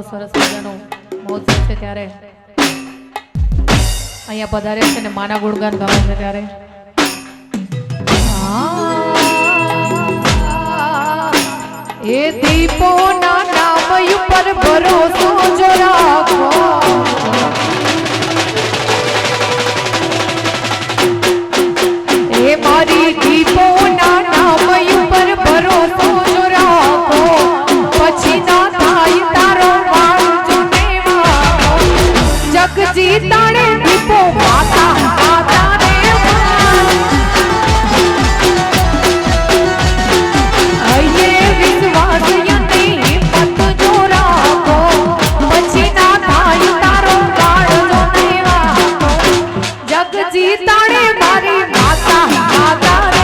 આવો સરસ મજાનો મહોત્સવ છે ત્યારે અહીંયા પધારે છે ને માના ગુણગાન ગાવે છે ત્યારે એ દીપોના નામ ઉપર ભરોસો જો રાખો એ મારી દીપોના નામ ઉપર ભરોસો જો રાખો પછી ના થાય તારો વાંચો ને વાંચો જગ જીતાડે દીપો માતા માતા રે અયે વિશ્વાસ યની હિંમત જો રાખો પછી ના થાય તારો વાંચો ને વાંચો જગ જીતાડે મારી માતા માતા રે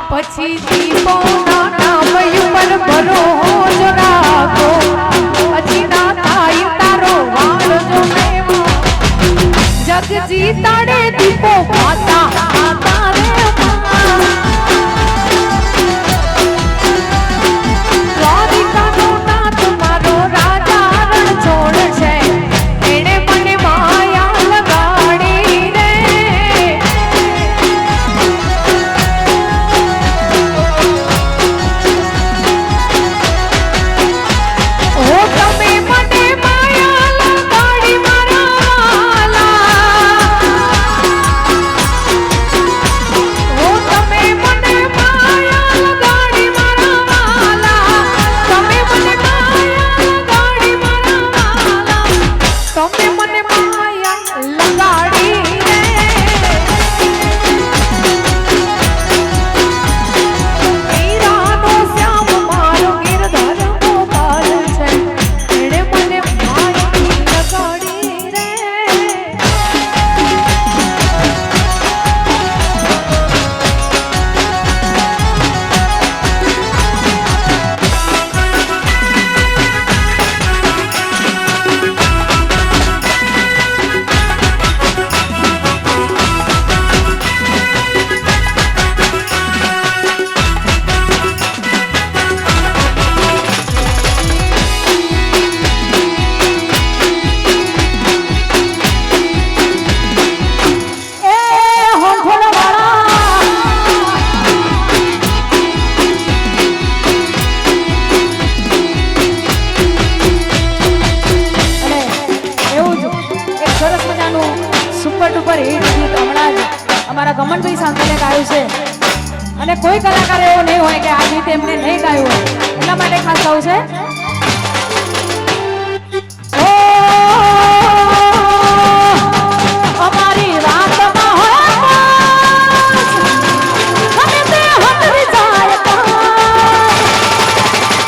પછી દીપોના નામ ઉપર ભરોસો રાખો પછી ના થાય તારો વાંચો ને જગ જીતાડે દીપો માતા માતા રે દ્વારિકાનો નાથ મારો રાજા રણ છોડ છે એણે મને માયા લગાડી રે અમારા ગમનભાઈ સાંકલે ગાયું છે અને કોઈ કલાકાર એવો નહીં હોય કે આ ગીત એમને નહીં ગાયું હોય એટલા માટે ખાસ ગાવું છે અમારી વાતમાં હોય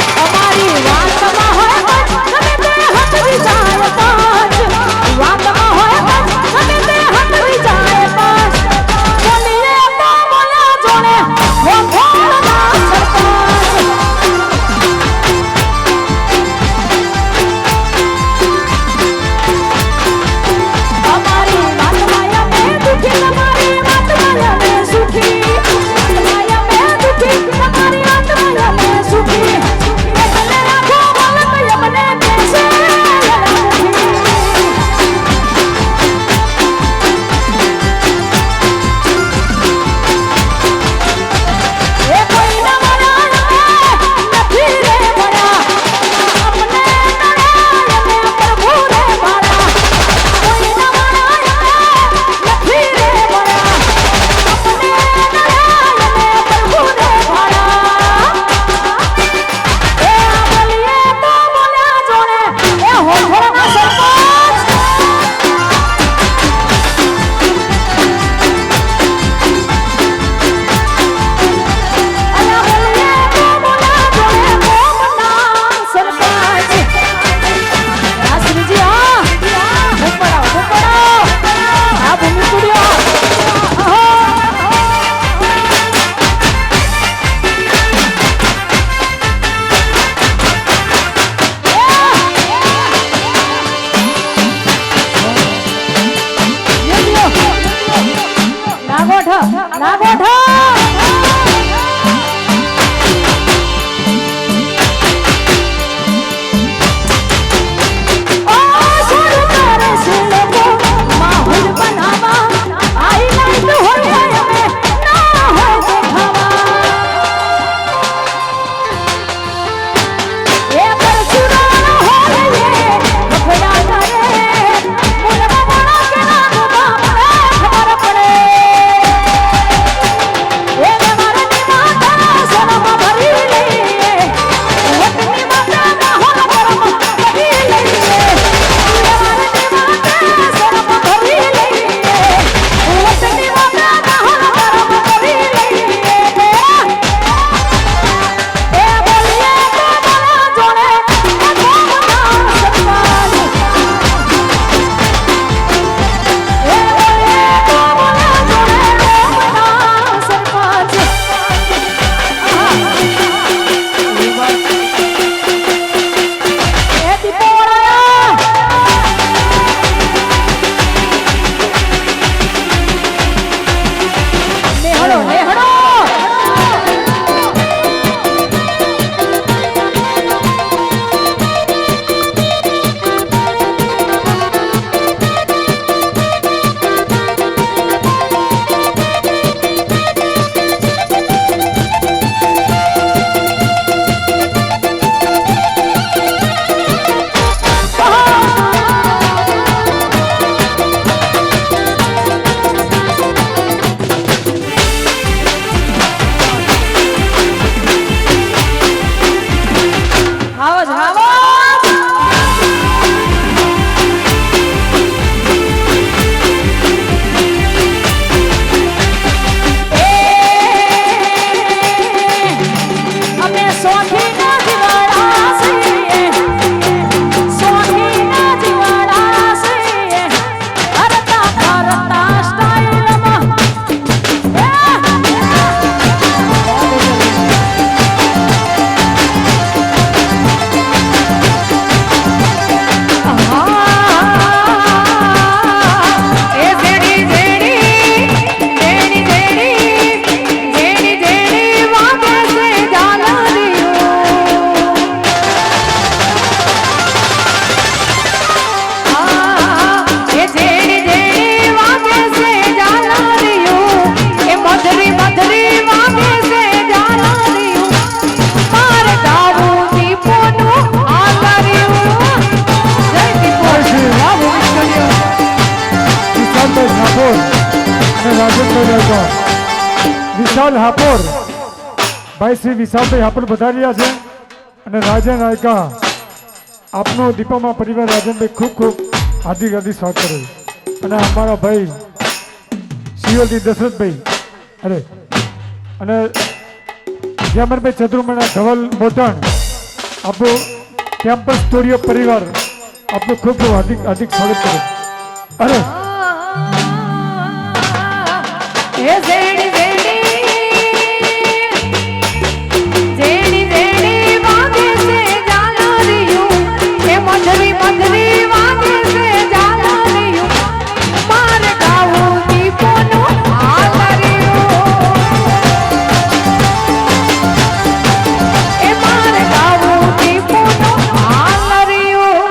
અમારી વાતમાં હોય અને રાજનભાઈ રાયકા વિશાલ હાપોર ભાઈ શ્રી વિશાલભાઈ હાપોર વધારી રહ્યા છે અને રાજન રાયકા આપનો દીપામાં પરિવાર રાજનભાઈ ખૂબ ખૂબ હાર્દિક હાર્દિક સ્વાગત કરે અને અમારા ભાઈ શિવલજી દશરથભાઈ અરે અને જેમરભાઈ ચતુર્મણા ધવલ મોટણ આપણું કેમ્પસ સ્ટુડિયો પરિવાર આપનું ખૂબ ખૂબ હાર્દિક હાર્દિક સ્વાગત કરે અરે એ જેડી જેડી જેડી વાગે છે જાલરિયું એ મધરી મધરી વાગે છે જાલરિયું મારે ગાવું દીપોનું હાલરિયું એ મારે ગાવું દીપોનું હાલરિયું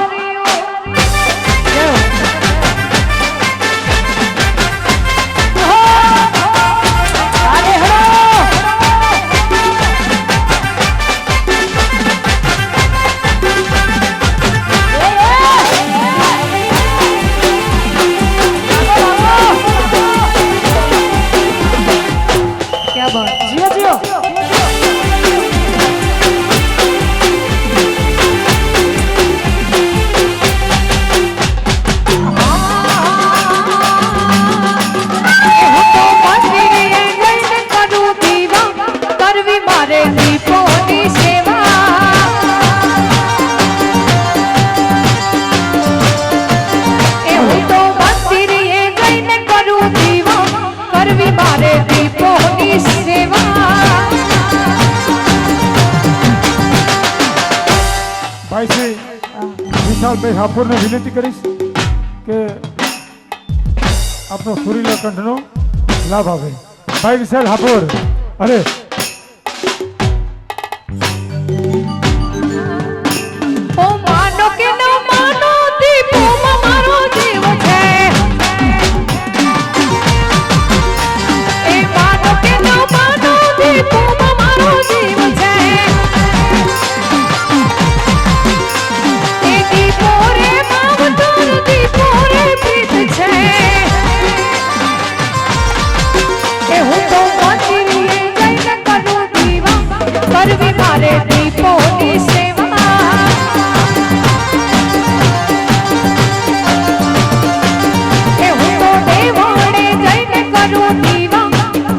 ભાઈ શ્રી વિશાલભાઈ હાપુરને વિનંતી કરીશ કે આપનો સુરીલા કંઠનો લાભ આવે ભાઈ વિશાલ હાપુર અરે ઓ માનો કે ન માનો દીપોમાં મારો જીવ છે એ માનો કે ન માનો દીપોમાં મારો જીવ છે એ દીપો રે માવતર દીપો રે પ્રીત છે એ હું તો વાંચીને જઈને કરું દીવા કરવી મારે દીપોની સેવા એ હું તો દેવાડે જઈને કરું દીવા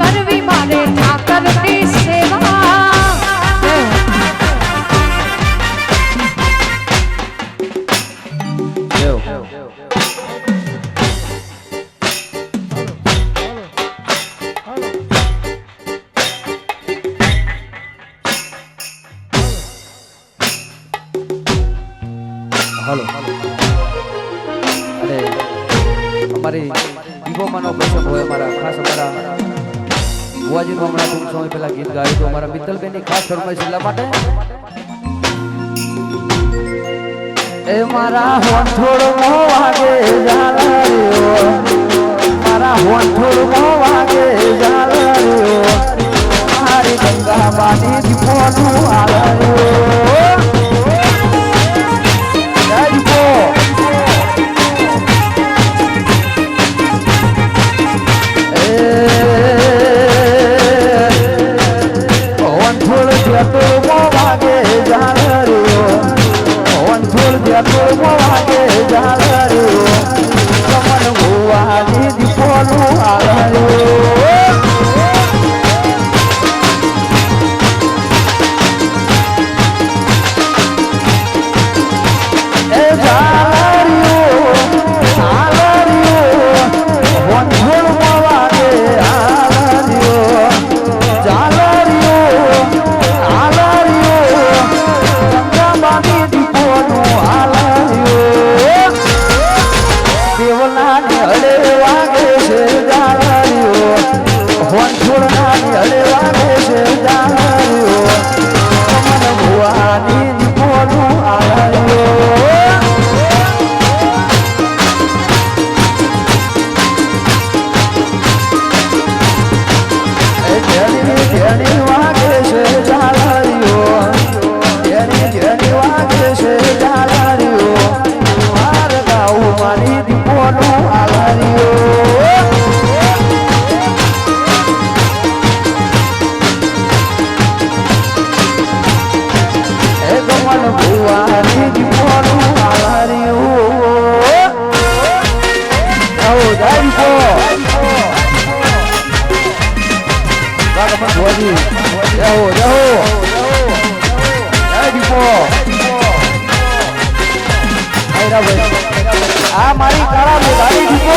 કરવી મારે ઠાકરની સેવા હાલો અને અમારી દીપોમાંનો પ્રસંગ હોય અમારા ખાસ અમારા બુવાજીનું હમણાં ટૂંક સમય પહેલા ગીત ગાયું હતું અમારા મિત્તલબેનની ખાસ ફરમાઈશ એટલા માટે એ મારા હોંઠોળમો વાગે ઝાલરિયો મારા હોંઠોળમો વાગે ઝાલરિયો મારી ગંગા બાની દીપોનું હાલરિયો વાગે જય દીપો રાગમન ભુવાજી જય હો જય દીપો આ મારી કાળા મેઘાની દીપો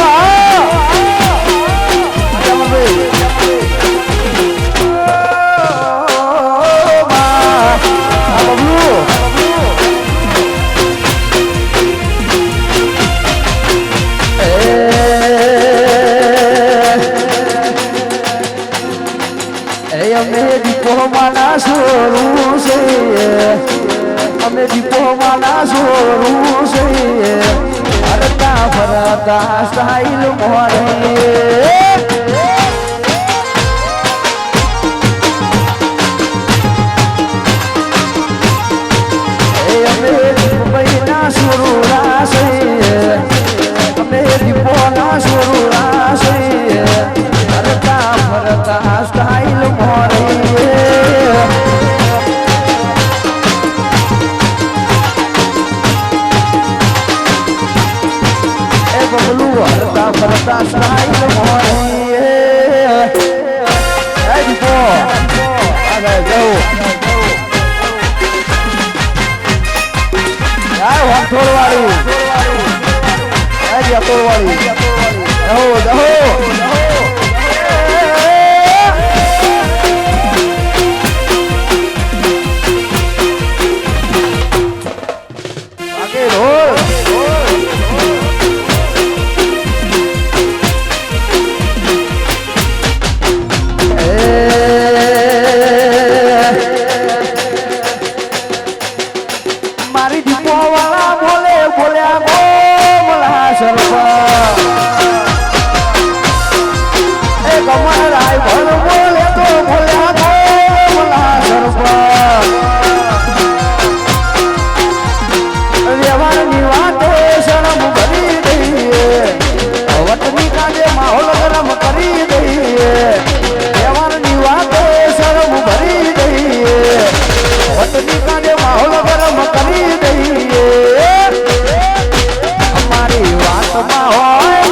અમે દીપો માના સોરું છે અમે દીપો માના સોરું છે ફરતા ફરતા સ્ટાઈલ મોરે અમે દીપના સોરુરા છે અમે દીપોના સોરુરા છે ફરતા ફરતા સ્ટાઈલ મોરે ફરતા ફરતા સ્ટાઈલ મોરે જય દીપો આગળ જવું જય વાંઠોળ વાળી જય યાતોળ વાળી જહો જહો મારી દીપો વાળા બોલે બોલ્યા બોલા સરપા એ કમર રાય ભણ બોલે તો બોલ્યા બોલા સરપા વ્યવહારની વાતે શરમ ભરી દઈએ વતની કાજે માહોલ ગરમ કરી દઈએ વ્યવહારની વાતે શરમ ભરી દઈએ વતની કાજે માહોલ ગરમ કરી દઈએ અમારી વાતમાં હોય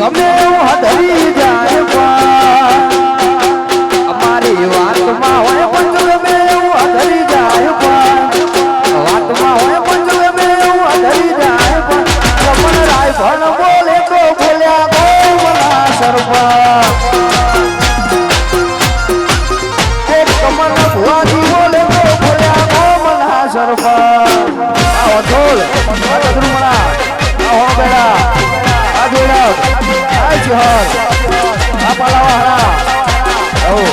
ગમે એવું હદરી જાય અમારી વાતમાં હોય પણ ગમે એવું હદરી જાય વાતમાં હોય પણ ગમે એવું હદરી જાય કમન રાય ભણ બોલે તો બોલ્યા ગોમના સરપા કમન ભુવાજી બોલે તો બોલ્યા ગોમના સરપા આવો ઢોલ આ કદરુમણા આવો બેડા આ જોડક આ જોહર આ પાલાવાહરા આવો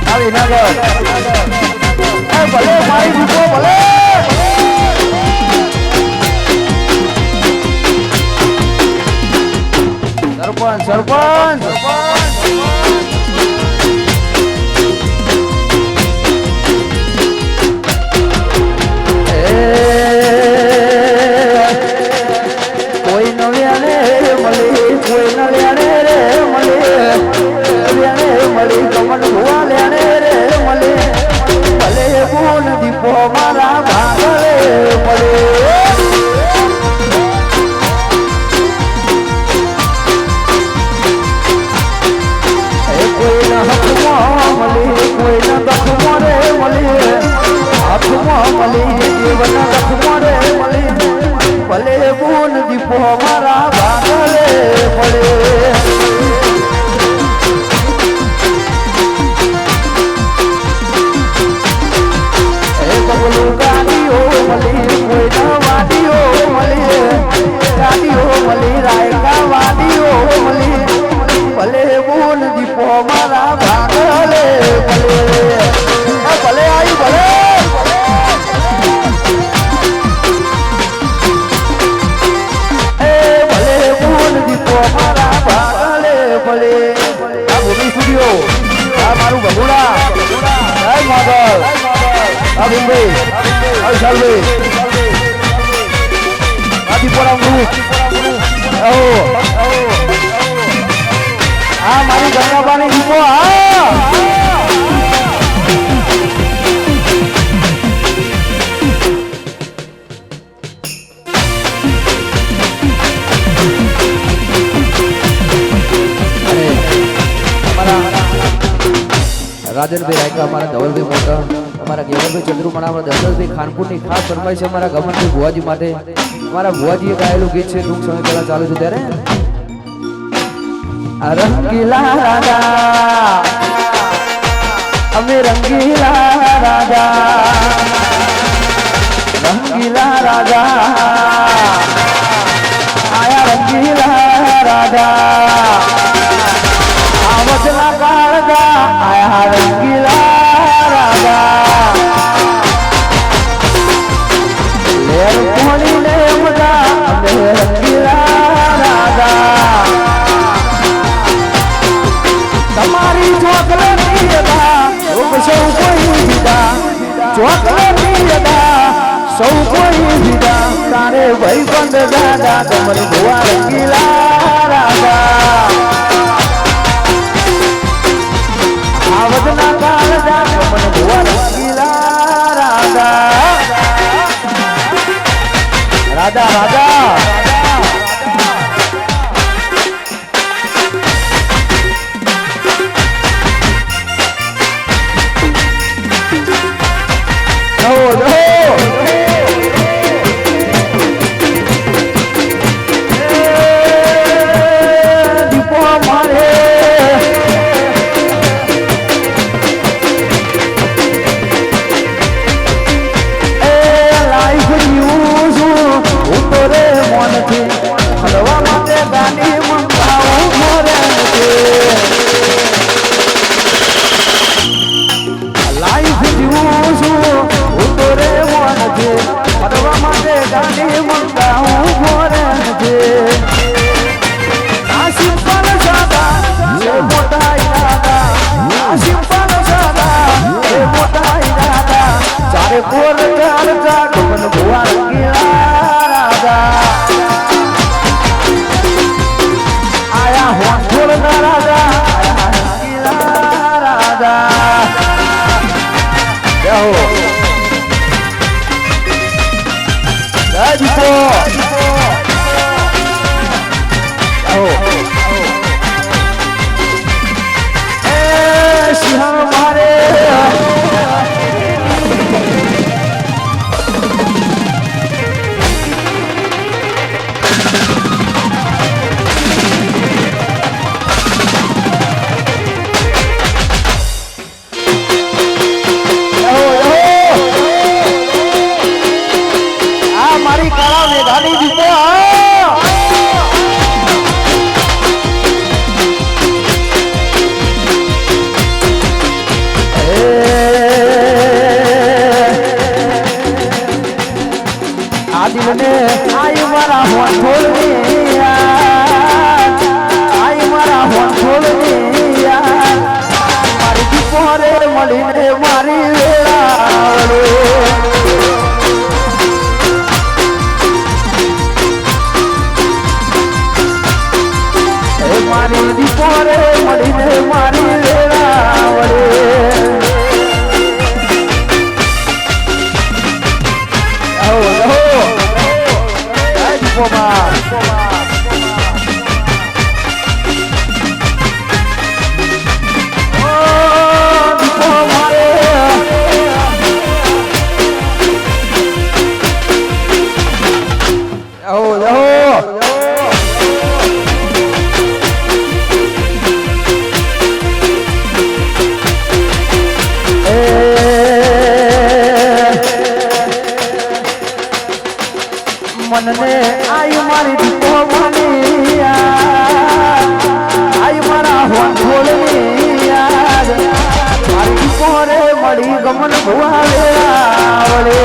આવી નગર એ ભલે મારી દીપો ભલે સરપંચ સરપંચ કોઈ નવ્યાને મળી કોઈ નવ્યાને રે મળી કમન ભુવા લેણે રે મળી ભલે ગુણ દીપો મારા ભાગલે મળે રાજનભાઈ રાયકા, અમારા ધવલભાઈ મોટા, અમારા કેવલભાઈ ચંદ્રુમણા, અમારા દશરથભાઈ ખાનપુરની ખાસ ફરમાઈશ છે અમારા ગમનભાઈ ભુવાજી માટે. અમારા ભુવાજીએ ગાયેલું ગીત છે, ટૂંક સમય પહેલા ચાલુ છે ત્યારે. રંગીલા રાજા, અમે રંગીલા રાજા, રંગીલા રાજા, આયા રંગીલા રાજા, આવતના કાળજા આયા રંગીલા રાજા, લેર કોણી ને મજા અમે રંગીલા રાજા, તમારી ચોકલેટી અદા સૌ કોઈ દીધા, ચોકલેટી અદા સૌ કોઈ દીધા, તારે ભાઈ બંધ દાદા તમને ભુવા રંગીલા રાજા, આવતના કાળજા તમને ભુવા રંગીલા રાજા, રાજા રાજા. મનને આયુ મારી દીપો માની આયુ મારા હોન ઢોલની યાદ મારી દીપો રે મળી ગમન ભુવા વેળાવળે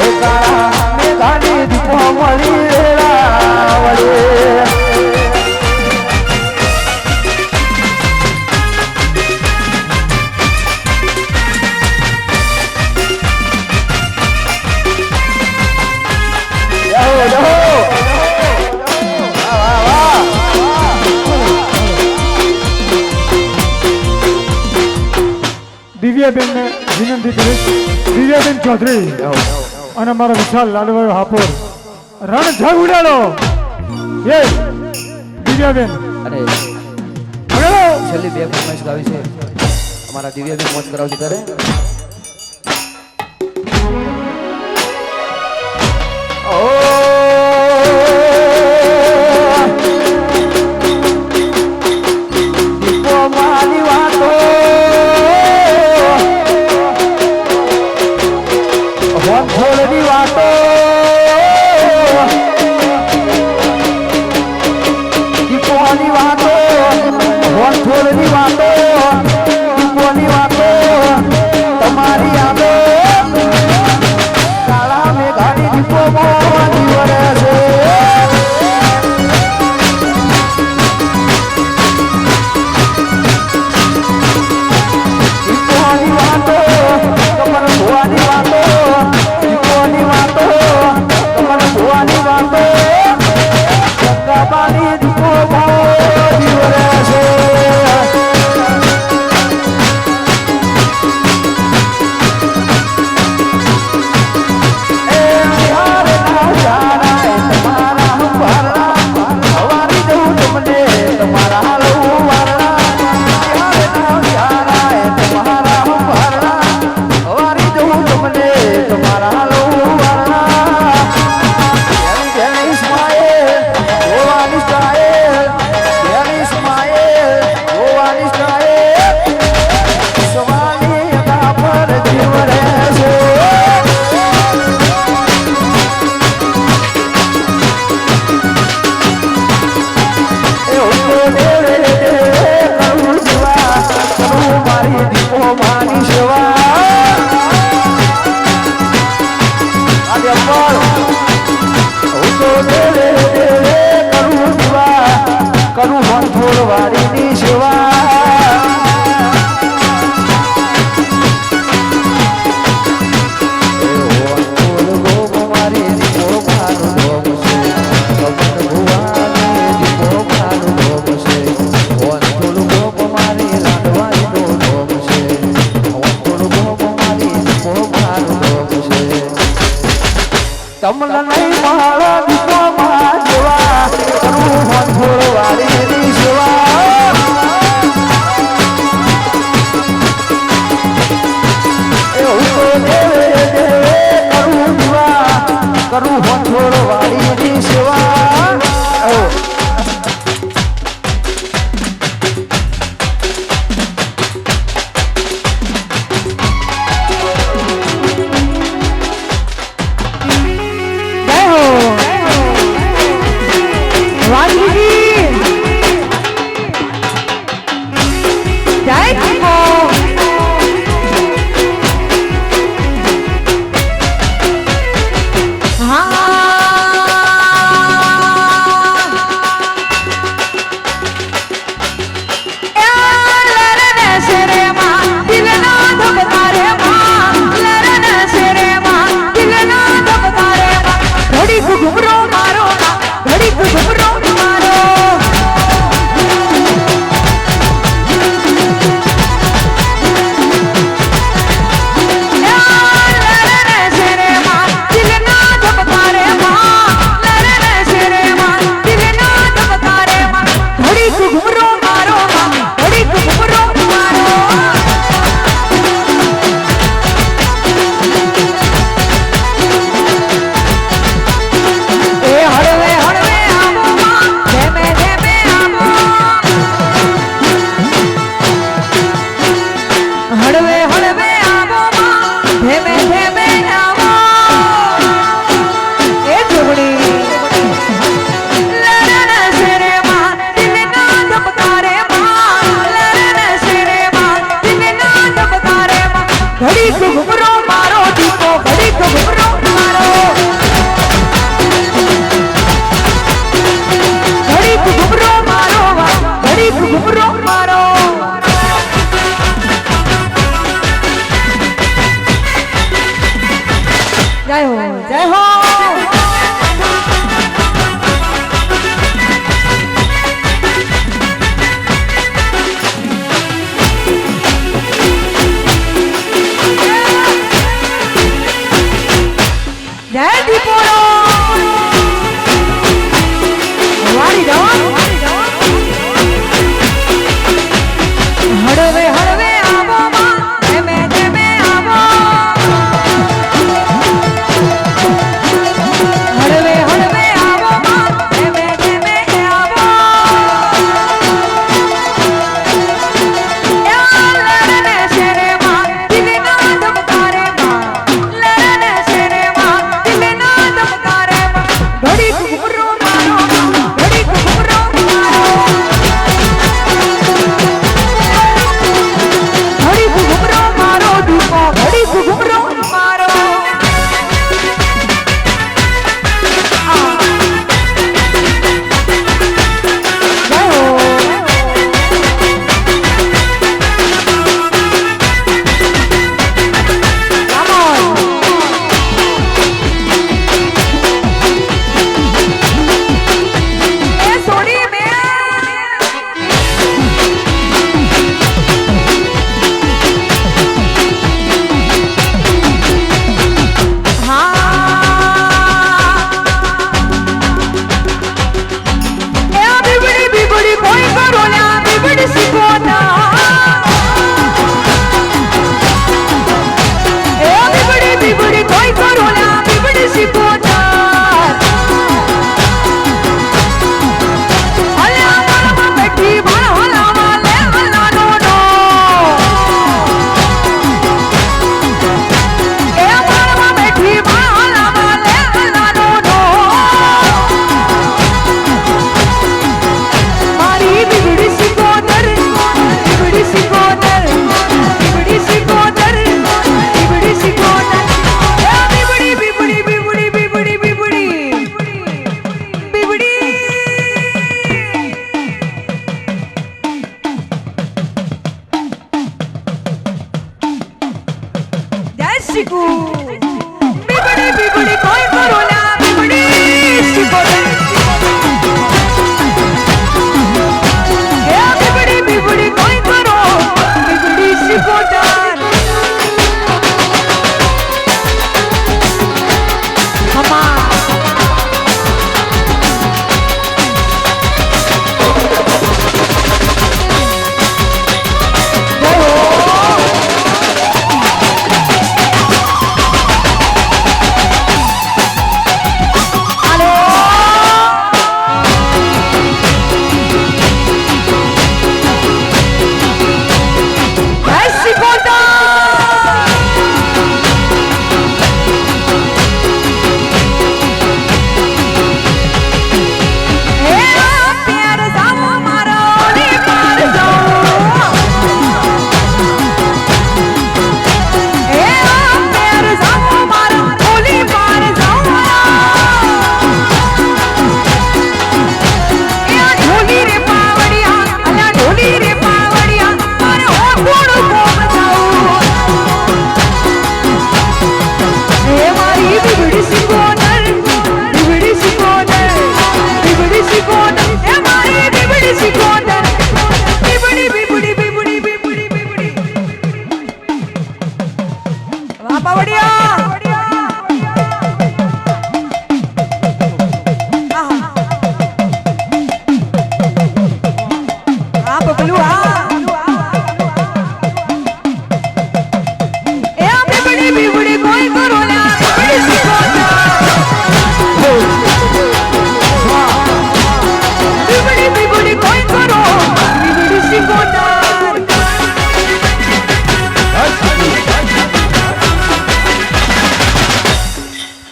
એ કાળા મેઘાની દીપો મળી વેળાવળે દિવ્યાબેન ને વિનંતી કરીશ, દિવ્યાબેન ચૌધરી અને મારા વિશાલ લાલભાઈ હાપોર રણ જગ ઉડાડો. એ દિવ્યાબેન અરે આગળ છેલ્લી બે ફરમાઈશ ગાવી છે અમારા દિવ્યાબેન મોજ કરાવશે ત્યારે તમને નહીં મારો દીકરો માં જેવા કરું ભોળ વાળી સેવા એવું તો દેવે કરું દીવા કરું ભોળ વાળી સેવા જય હો જય હો જય દીપોળો વાળી જાઓ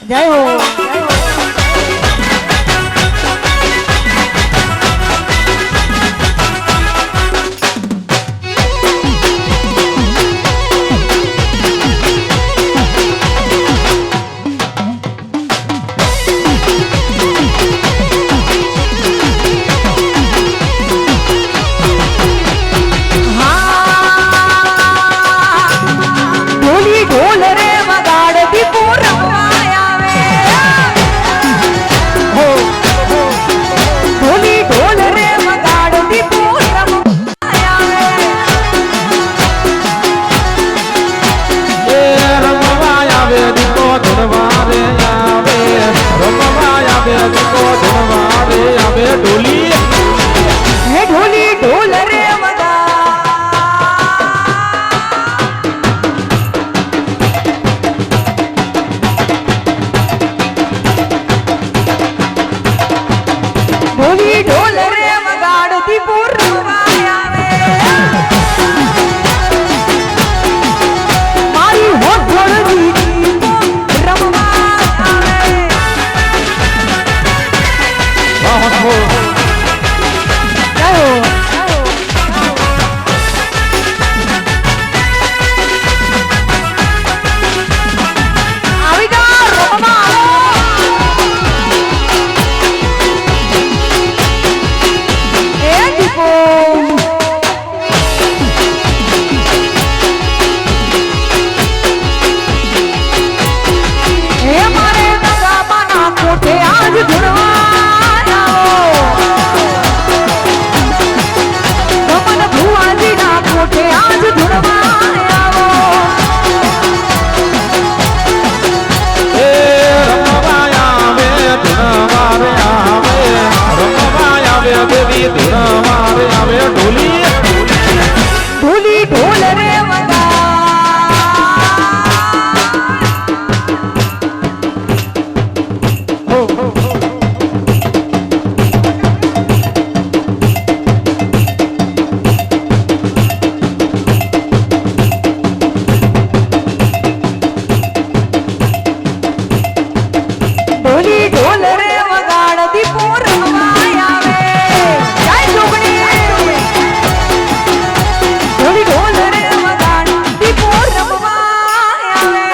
જય હો ઢોલ રે વગાડતી પૂરવા આવે ઢોલી ઢોલ રે વગાડતી પૂરવા આવે એ રમવા આવે દીકો ધનવા રે આવે રમવા આવે દીકો ધનવા રે આવે ઢોલી હે ઢોલી ઢોલ રે ઢોલી ઢોલ રે વગાડતી પૂરવા આવે મારી હોઠળની દીવો રમવા આવે જય હો આવી જા રમવા એ દીપો હે મારે નગામાના કોઠે આજ ધૂળવા આવો ગમન ભુવાજીના કોઠે આજ ધૂળવા આવો એ રમવા આવે ધનવા રે આવે રમવા આવે દેવી ધનવા રે આવે ઢોલી ઢોલી ઢોલ રે વગા ઢોલી ઢોલ રે વગાડતી પૂરવા આવે જય જોગણી ઢોલી ઢોલ રે વગાડતી પૂરવા આવે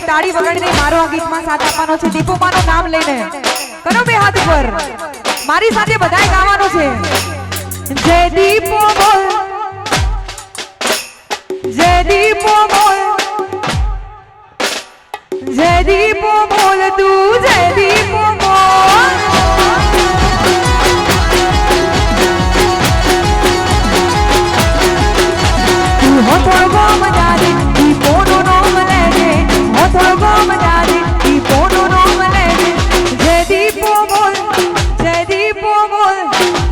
તાળી વગાડીને મારો આ ગીતમાં સાથ આપવાનો છે દીપોમાનું નામ લઈને કરો બે હાથ ઉપર મારી સાથે બધાએ ગાવાનું છે જય દીપો બોલ જય દીપો બોલ જય દીપો બોલ તું જય દીપો બોલ તું હોઠો ગોમ જાજે દીપોનો નામ લેજે હોઠો ગોમ જાજે દીપોનો નામ લેજે જય દીપો બોલ જય દીપો બોલ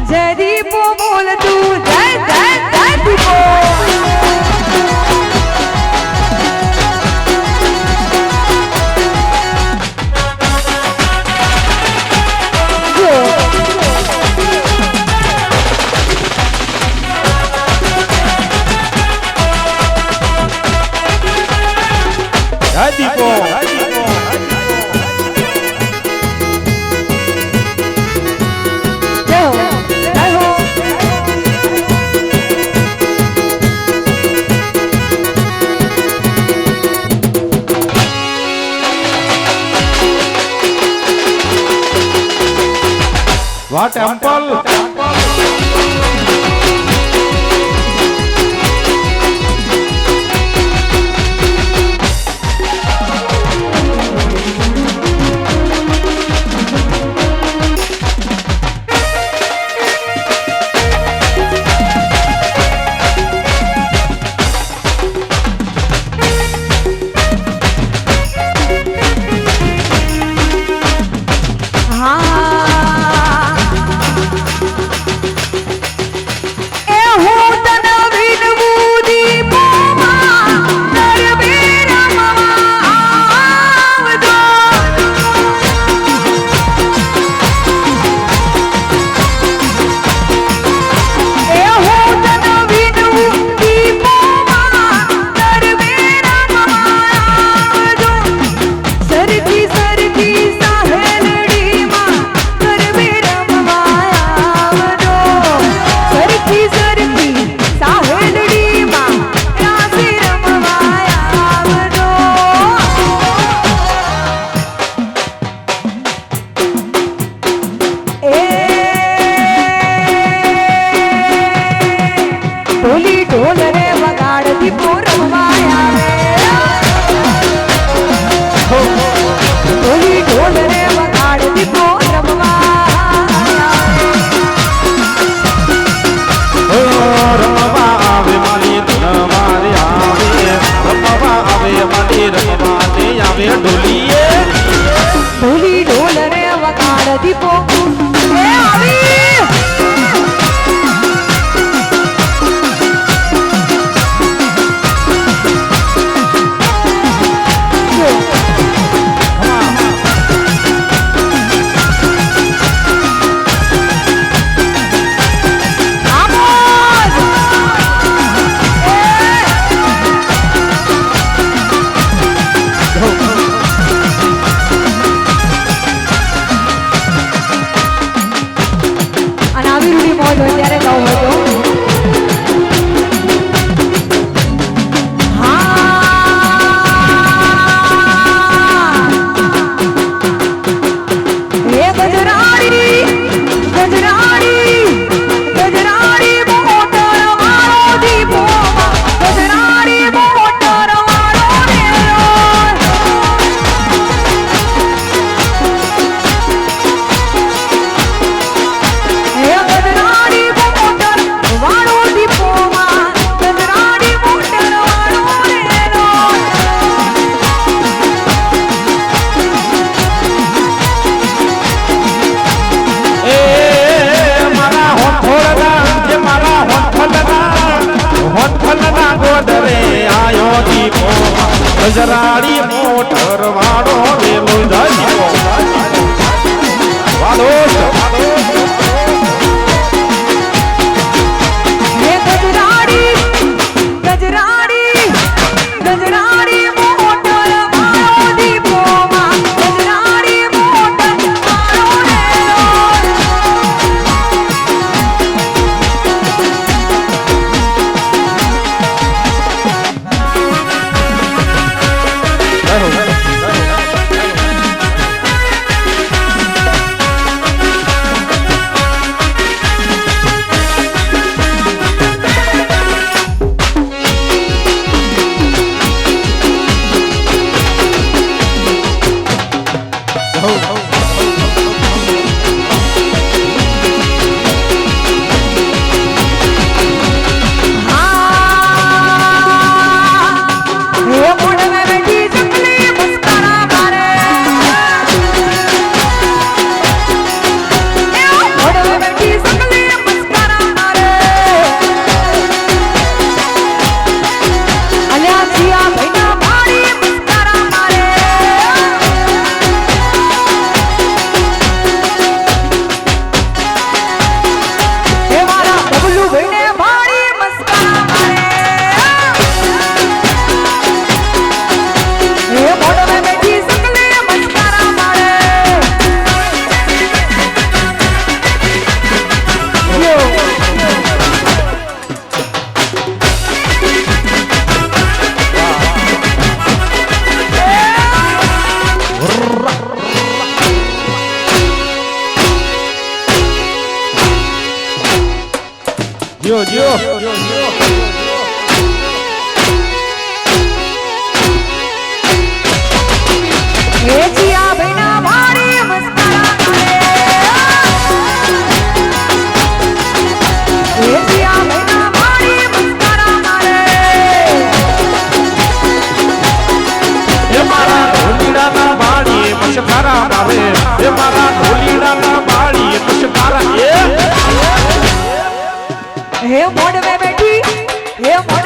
જય દીપો બોલ તું જય જય જય દીપો જય હો જય હો વાહ ટેમ્પલ દીપો એ આવી ત્યારે ગાઉં હતો ગજરાડી મોટર વાળો વેલો જાય વાળો હે જીયા ભાઈના ભાડી મસ્કરા કરે હે જીયા ભાઈના ભાડી મસ્કરા કરે એ મારા ઢોલીડાના બાળી મસ્કરા મારે એ મારા ઢોલીડાના બાળી મસ્કરા હે મોઢ મે બેઠી હે મોઢ